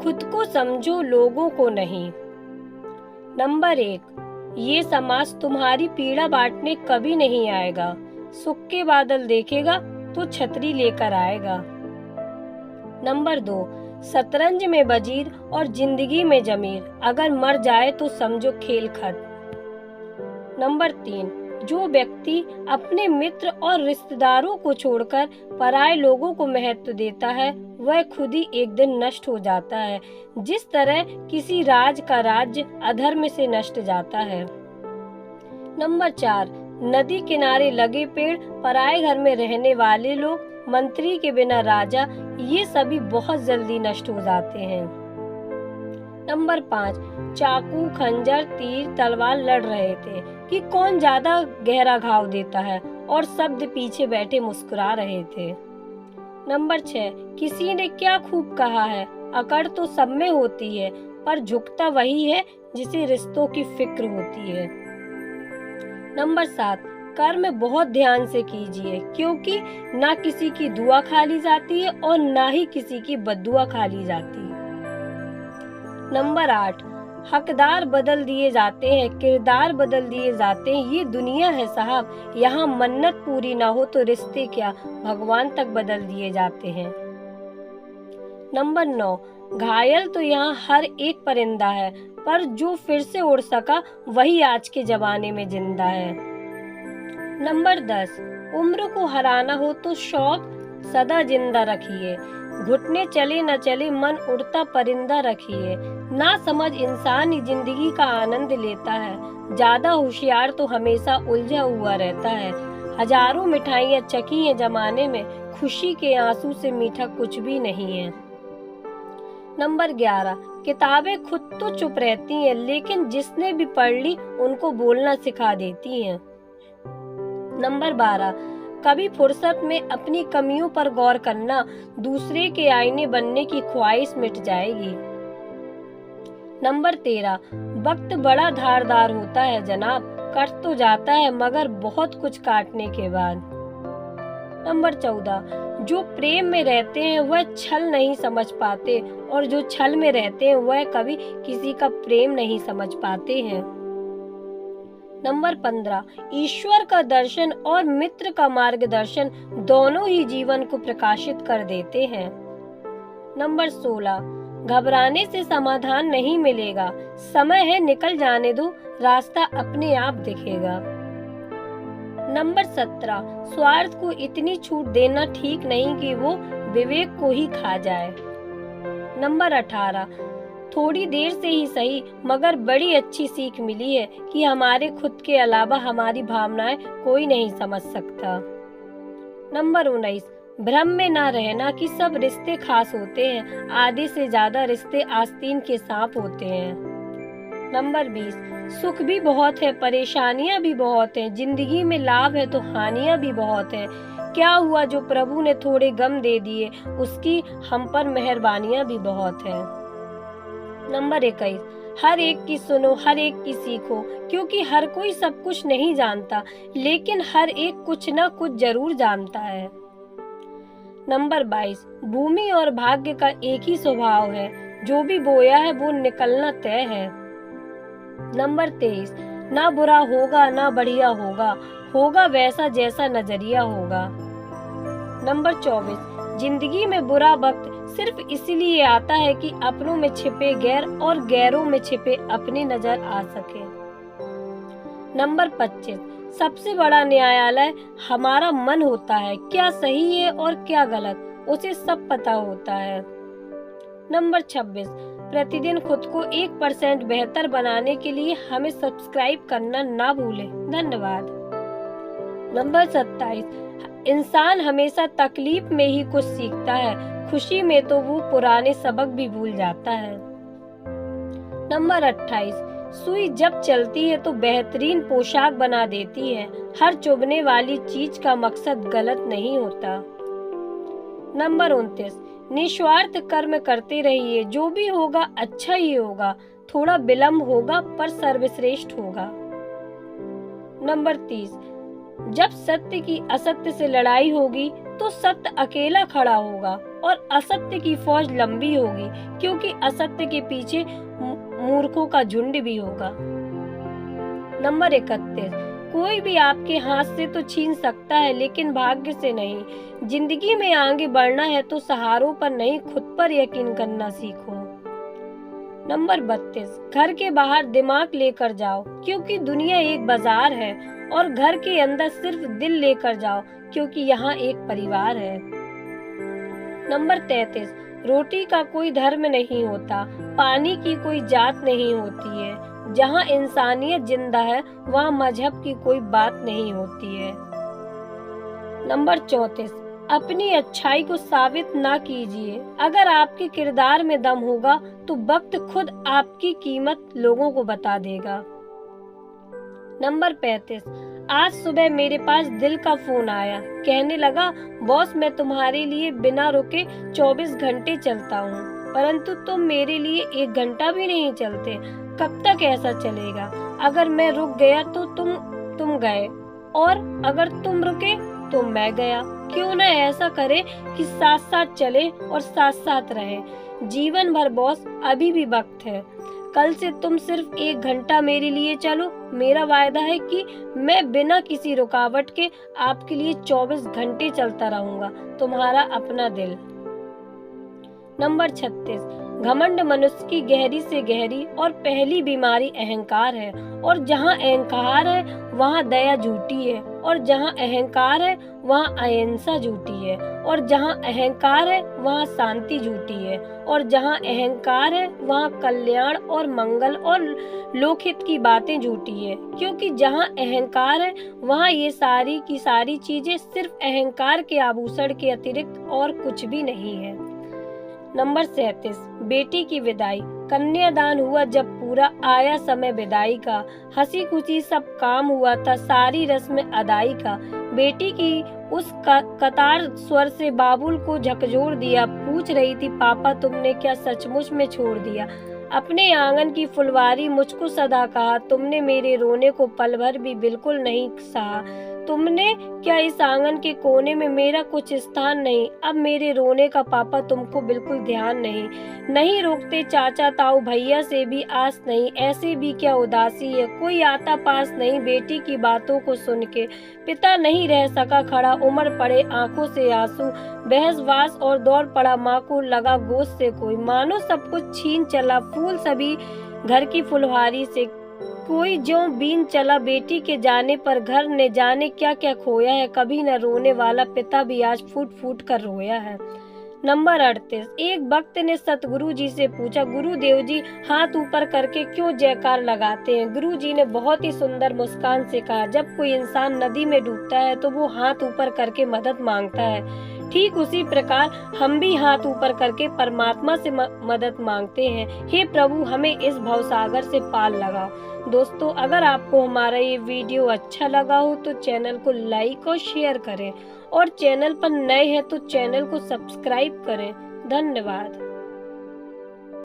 खुद को समझो, लोगों को नहीं। नंबर 1, ये समाज तुम्हारी पीड़ा बांटने कभी नहीं आएगा। सुख के बादल देखेगा तो छतरी लेकर आएगा। नंबर 2, शतरंज में वजीर और जिंदगी में जमीर, अगर मर जाए तो समझो खेल खत्म। नंबर 3, जो व्यक्ति अपने मित्र और रिश्तेदारों को छोड़कर पराये लोगों को महत्व देता है वह खुद ही एक दिन नष्ट हो जाता है, जिस तरह किसी राज का राज्य अधर्म से नष्ट जाता है। नंबर 4, नदी किनारे लगे पेड़, पराये घर में रहने वाले लोग, मंत्री के बिना राजा, ये सभी बहुत जल्दी नष्ट हो जाते हैं। नंबर 5, चाकू, खंजर, तीर, तलवार लड़ रहे थे कि कौन ज्यादा गहरा घाव देता है, और शब्द पीछे बैठे मुस्कुरा रहे थे। नंबर 6, किसी ने क्या खूब कहा है, अकड़ तो सब में होती है, पर झुकता वही है जिसे रिश्तों की फिक्र होती है। नंबर 7, कर्म बहुत ध्यान से कीजिए, क्योंकि ना किसी की दुआ खाली जाती है और ना ही किसी की बद्दुआ खाली जाती है। नंबर 8, हकदार बदल दिए जाते हैं, किरदार बदल दिए जाते हैं, ये दुनिया है साहब, यहाँ मन्नत पूरी ना हो तो रिश्ते क्या भगवान तक बदल दिए जाते हैं। नंबर 9, घायल तो यहाँ हर एक परिंदा है, पर जो फिर से उड़ सका वही आज के जमाने में जिंदा है। नंबर 10, उम्र को हराना हो तो शौक सदा जिंदा रखिए, घुटने चले न चले मन उड़ता परिंदा रखिए, ना समझ इंसान ही जिंदगी का आनंद लेता है, ज्यादा होशियार तो हमेशा उलझा हुआ रहता है, हजारों मिठाइयाँ चखी है जमाने में, खुशी के आंसू से मीठा कुछ भी नहीं है। नंबर 11, किताबें खुद तो चुप रहती हैं, लेकिन जिसने भी पढ़ ली उनको बोलना सिखा देती हैं। नंबर 12, कभी फुर्सत में अपनी कमियों पर गौर करना, दूसरे के आईने बनने की ख्वाहिश मिट जाएगी। नंबर 13, वक्त बड़ा धारदार होता है जनाब, कट तो जाता है मगर बहुत कुछ काटने के बाद। नंबर 14, जो प्रेम में रहते हैं वह छल नहीं समझ पाते, और जो छल में रहते हैं वह कभी किसी का प्रेम नहीं समझ पाते हैं। नंबर 15, ईश्वर का दर्शन और मित्र का मार्गदर्शन दोनों ही जीवन को प्रकाशित कर देते हैं। नंबर 16, घबराने से समाधान नहीं मिलेगा, समय है निकल जाने दो, रास्ता अपने आप दिखेगा। नंबर 17, स्वार्थ को इतनी छूट देना ठीक नहीं कि वो विवेक को ही खा जाए। नंबर 18, थोड़ी देर से ही सही मगर बड़ी अच्छी सीख मिली है कि हमारे खुद के अलावा हमारी भावनाएं कोई नहीं समझ सकता। नंबर 19, भ्रम में ना रहना कि सब रिश्ते खास होते हैं, आधे से ज्यादा रिश्ते आस्तीन के सांप होते हैं। नंबर 20, सुख भी बहुत है, परेशानियां भी बहुत हैं, जिंदगी में लाभ है तो हानियां भी बहुत है, क्या हुआ जो प्रभु ने थोड़े गम दे दिए, उसकी हम पर मेहरबानियां भी बहुत है। नंबर 21, हर एक की सुनो, हर एक की सीखो, क्योंकि हर कोई सब कुछ नहीं जानता, लेकिन हर एक कुछ ना कुछ जरूर जानता है। नंबर 22, भूमि और भाग्य का एक ही स्वभाव है, जो भी बोया है वो निकलना तय है। नंबर 23, ना बुरा होगा ना बढ़िया होगा, होगा वैसा जैसा नजरिया होगा। नंबर 24, जिंदगी में बुरा वक्त सिर्फ इसलिए आता है कि अपनों में छिपे गैर और गैरों में छिपे अपने नजर आ सके। नंबर 25, सबसे बड़ा न्यायालय हमारा मन होता है, क्या सही है और क्या गलत उसे सब पता होता है। नंबर 26, प्रतिदिन खुद को 1% बेहतर बनाने के लिए हमें सब्सक्राइब करना ना भूलें। धन्यवाद। नंबर 27, इंसान हमेशा तकलीफ में ही कुछ सीखता है, खुशी में तो वो पुराने सबक भी भूल जाता है। नंबर 28, सुई जब चलती है तो बेहतरीन पोशाक बना देती है, हर चुभने वाली चीज का मकसद गलत नहीं होता। नंबर 29, निस्वार्थ कर्म करते रहिए, जो भी होगा अच्छा ही होगा, थोड़ा विलम्ब होगा पर सर्वश्रेष्ठ होगा। नंबर 30, जब सत्य की असत्य से लड़ाई होगी तो सत्य अकेला खड़ा होगा, और असत्य की फौज लंबी होगी, क्योंकि असत्य के पीछे मूर्खों का झुंड भी होगा। नंबर 31, कोई भी आपके हाथ से तो छीन सकता है, लेकिन भाग्य से नहीं। जिंदगी में आगे बढ़ना है तो सहारों पर नहीं, खुद पर यकीन करना सीखो। नंबर 32, घर के बाहर दिमाग लेकर जाओ, क्योंकि दुनिया एक बाजार है, और घर के अंदर सिर्फ दिल लेकर जाओ, क्योंकि यहाँ एक परिवार है। नंबर 33, रोटी का कोई धर्म नहीं होता, पानी की कोई जात नहीं होती है। जहाँ इंसानियत जिंदा है वहाँ मजहब की कोई बात नहीं होती है। नंबर 34, अपनी अच्छाई को साबित ना कीजिए। अगर आपके किरदार में दम होगा तो वक्त खुद आपकी कीमत लोगों को बता देगा। नंबर 35, आज सुबह मेरे पास दिल का फोन आया, कहने लगा बॉस मैं तुम्हारे लिए बिना रुके 24 घंटे चलता हूँ, परंतु तुम मेरे लिए 1 घंटा भी नहीं चलते। कब तक ऐसा चलेगा? अगर मैं रुक गया तो तुम गए, और अगर तुम रुके तो मैं गया। क्यों न ऐसा करे कि साथ साथ चले और साथ साथ रहे। जीवन भर बॉस, अभी भी वक्त है। कल से तुम सिर्फ 1 घंटा मेरे लिए चलो। मेरा वायदा है कि मैं बिना किसी रुकावट के आपके लिए 24 घंटे चलता रहूंगा। तुम्हारा अपना दिल। नंबर 36, घमंड मनुष्य की गहरी से गहरी और पहली बीमारी अहंकार है, और जहाँ अहंकार है वहाँ दया झूठी है, और जहाँ अहंकार है वहाँ अहिंसा झूठी है, और जहाँ अहंकार है वहाँ शांति झूठी है, और जहाँ अहंकार है वहाँ कल्याण और मंगल और लोकहित की बातें झूठी है। क्योंकि जहाँ अहंकार है वहाँ ये सारी की सारी चीजें सिर्फ अहंकार के आभूषण के अतिरिक्त और कुछ भी नहीं है। नंबर 37, बेटी की विदाई। कन्यादान हुआ जब पूरा आया समय विदाई का, हंसी खुशी सब काम हुआ था, सारी रस्म अदाई का। बेटी की उस कतार स्वर से बाबुल को झकझोर दिया। पूछ रही थी पापा तुमने क्या सचमुच में छोड़ दिया? अपने आंगन की फुलवारी मुझको सदा कहा, तुमने मेरे रोने को पल भर भी बिल्कुल नहीं सहा। तुमने क्या इस आंगन के कोने में मेरा कुछ स्थान नहीं? अब मेरे रोने का पापा तुमको बिल्कुल ध्यान नहीं रोकते चाचा ताऊ भैया से भी आस नहीं, ऐसे भी क्या उदासी है? कोई आता पास नहीं बेटी की बातों को सुन के। पिता नहीं रह सका खड़ा, उमड़ पड़े आंखों से आंसू, बहसवास और दौड़ पड़ा माँ को लगा गोद से कोई। मानो सब कुछ छीन चला, फूल सभी घर की फुलवारी से। कोई ज्यों बीन चला बेटी के जाने पर, घर ने जाने क्या क्या खोया है। कभी न रोने वाला पिता भी आज फूट फूट कर रोया है। नंबर 38, एक भक्त ने सतगुरु जी से पूछा, गुरुदेव जी हाथ ऊपर करके क्यों जयकार लगाते हैं? गुरु जी ने बहुत ही सुंदर मुस्कान से कहा, जब कोई इंसान नदी में डूबता है तो वो हाथ ऊपर करके मदद मांगता है। ठीक उसी प्रकार हम भी हाथ ऊपर करके परमात्मा से मदद मांगते हैं। हे प्रभु हमें इस भवसागर से पार लगाओ। दोस्तों अगर आपको हमारा ये वीडियो अच्छा लगा हो तो चैनल को लाइक और शेयर करें, और चैनल पर नए हैं तो चैनल को सब्सक्राइब करें। धन्यवाद।